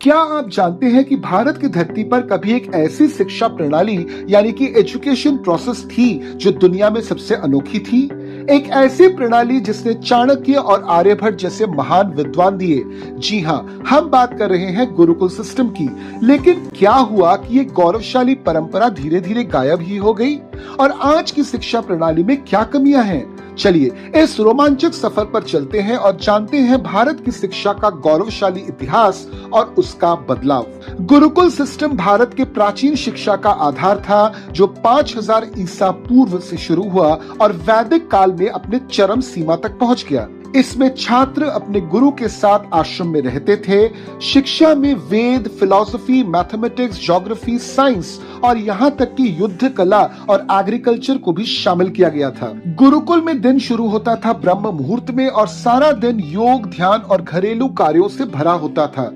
क्या आप जानते हैं कि भारत की धरती पर कभी एक ऐसी शिक्षा प्रणाली यानी कि एजुकेशन प्रोसेस थी जो दुनिया में सबसे अनोखी थी? एक ऐसी प्रणाली जिसने चाणक्य और आर्यभट्ट जैसे महान विद्वान दिए। जी हाँ, हम बात कर रहे हैं गुरुकुल सिस्टम की। लेकिन क्या हुआ कि ये गौरवशाली परंपरा धीरे धीरे गायब ही हो गई? और आज की शिक्षा प्रणाली में क्या कमियां हैं? चलिए इस रोमांचक सफर पर चलते हैं और जानते हैं भारत की शिक्षा का गौरवशाली इतिहास और उसका बदलाव। गुरुकुल सिस्टम भारत के प्राचीन शिक्षा का आधार था, जो 5000 ईसा पूर्व से शुरू हुआ और वैदिक काल में अपने चरम सीमा तक पहुंच गया। इसमें छात्र अपने गुरु के साथ आश्रम में रहते थे। शिक्षा में वेद, फिलॉसफी, मैथमेटिक्स, ज्योग्राफी, साइंस और यहाँ तक कि युद्ध कला और एग्रीकल्चर को भी शामिल किया गया था। गुरुकुल में दिन शुरू होता था ब्रह्म मुहूर्त में और सारा दिन योग, ध्यान और घरेलू कार्यों से भरा होता था।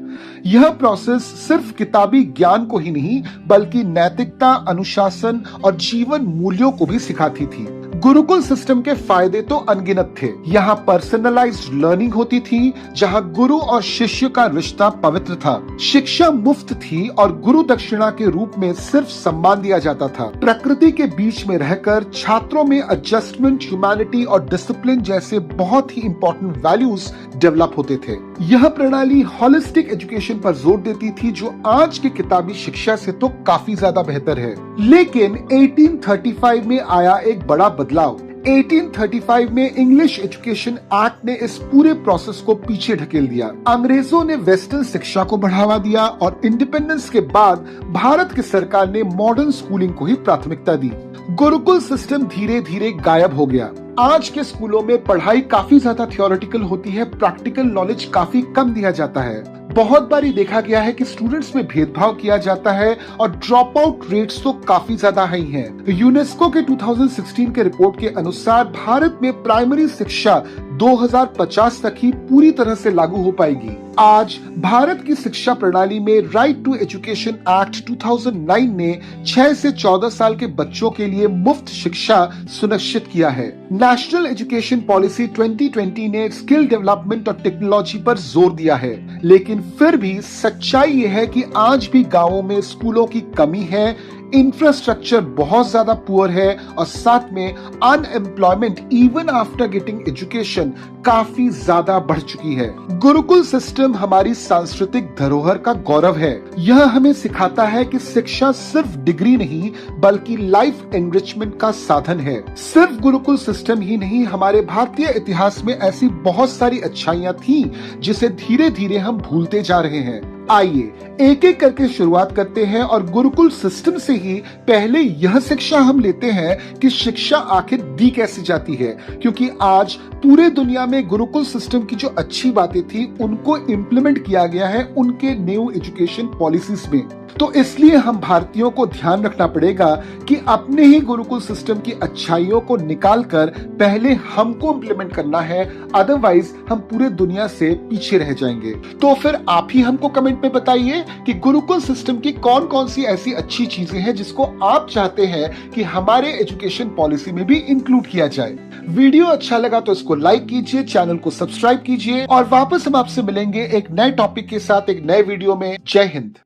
यह प्रोसेस सिर्फ किताबी ज्ञान को ही नहीं बल्कि नैतिकता, अनुशासन और जीवन मूल्यों को भी सिखाती थी। गुरुकुल सिस्टम के फायदे तो अनगिनत थे। यहाँ पर्सनलाइज्ड लर्निंग होती थी, जहाँ गुरु और शिष्य का रिश्ता पवित्र था। शिक्षा मुफ्त थी और गुरु दक्षिणा के रूप में सिर्फ सम्मान दिया जाता था। प्रकृति के बीच में रहकर छात्रों में एडजस्टमेंट, ह्यूमैनिटी और डिसिप्लिन जैसे बहुत ही इंपॉर्टेंट वैल्यूज डेवलप होते थे। यह प्रणाली होलिस्टिक एजुकेशन पर जोर देती थी, जो आज की किताबी शिक्षा से तो काफी ज्यादा बेहतर है। लेकिन 1835 में आया एक बड़ा बदलाव। 1835 में इंग्लिश एजुकेशन एक्ट ने इस पूरे प्रोसेस को पीछे ढकेल दिया। अंग्रेजों ने वेस्टर्न शिक्षा को बढ़ावा दिया और इंडिपेंडेंस के बाद भारत की सरकार ने मॉडर्न स्कूलिंग को ही प्राथमिकता दी। गुरुकुल सिस्टम धीरे धीरे गायब हो गया। आज के स्कूलों में पढ़ाई काफी ज्यादा थियोरेटिकल होती है, प्रैक्टिकल नॉलेज काफी कम दिया जाता है। बहुत बारी देखा गया है कि स्टूडेंट्स में भेदभाव किया जाता है और ड्रॉप आउट रेट्स तो काफी ज्यादा हाई हैं। यूनेस्को के 2016 के रिपोर्ट के अनुसार भारत में प्राइमरी शिक्षा 2050 तक ही पूरी तरह से लागू हो पाएगी। आज भारत की शिक्षा प्रणाली में राइट टू एजुकेशन एक्ट 2009 ने 6 से 14 साल के बच्चों के लिए मुफ्त शिक्षा सुनिश्चित किया है। नेशनल एजुकेशन पॉलिसी 2020 ने स्किल डेवलपमेंट और टेक्नोलॉजी पर जोर दिया है। लेकिन फिर भी सच्चाई यह है कि आज भी गांवों में स्कूलों की कमी है, इंफ्रास्ट्रक्चर बहुत ज्यादा पुअर है और साथ में unemployment even after getting education काफी ज्यादा बढ़ चुकी है। गुरुकुल सिस्टम हमारी सांस्कृतिक धरोहर का गौरव है। यह हमें सिखाता है कि शिक्षा सिर्फ डिग्री नहीं बल्कि लाइफ एनरिचमेंट का साधन है। सिर्फ गुरुकुल सिस्टम ही नहीं, हमारे भारतीय इतिहास में ऐसी बहुत सारी अच्छाइयां थी जिसे धीरे धीरे हम भूलते जा रहे हैं। आइए एक एक करके शुरुआत करते हैं और गुरुकुल सिस्टम से ही पहले यह शिक्षा हम लेते हैं कि शिक्षा आखिर दी कैसे जाती है, क्योंकि आज पूरे दुनिया में गुरुकुल सिस्टम की जो अच्छी बातें थी उनको इम्प्लीमेंट किया गया है उनके न्यू एजुकेशन पॉलिसीज में। तो इसलिए हम भारतीयों को ध्यान रखना पड़ेगा कि अपने ही गुरुकुल सिस्टम की अच्छाइयों को निकालकर पहले हमको इम्प्लीमेंट करना है, अदरवाइज हम पूरे दुनिया से पीछे रह जाएंगे। तो फिर आप ही हमको कमेंट में बताइए कि गुरुकुल सिस्टम की कौन कौन सी ऐसी अच्छी चीजें हैं जिसको आप चाहते हैं कि हमारे एजुकेशन पॉलिसी में भी इंक्लूड किया जाए। वीडियो अच्छा लगा तो इसको लाइक कीजिए, चैनल को सब्सक्राइब कीजिए और वापस हम आपसे मिलेंगे एक नए टॉपिक के साथ एक नए वीडियो में। जय हिंद।